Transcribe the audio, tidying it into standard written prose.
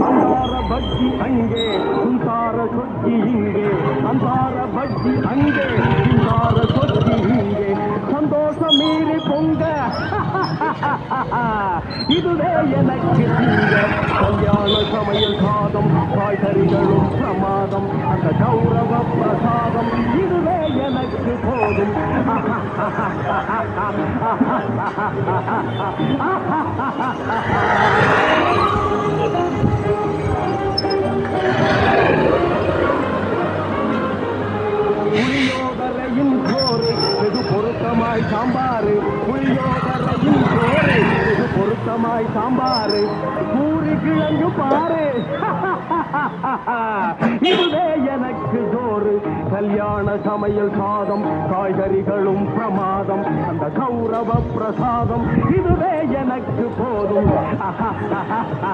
அந்தார பஜ்ஜி அங்கே சுந்தார சொஜ்ஜி இங்கே அந்தார பஜ்ஜி அங்கே சுந்தார சொஜ்ஜி இங்கே சந்தோஷம் மீறி பொங்க இதுவே எனக்கு திங்க கல்யாண சமையல் சாதம் காய்கறிகளும் பிரமாதம் அந்த கௌரவ பிரசாதம் இதுவே எனக்கு போதும் புளியோதரையும் சோறு வெகு பொருத்தமாய் சாம்பாரு புளியோதரையும் சோறு வெகு பொருத்தமாய் சாம்பாரு பூரி கிழங்கு பாரு இதுவே எனக்கு சோறு கல்யாண சமையல் சாதம் காய்கறிகளும் பிரமாதம் அந்த கௌரவ பிரசாதம் இதுவே எனக்கு போதும்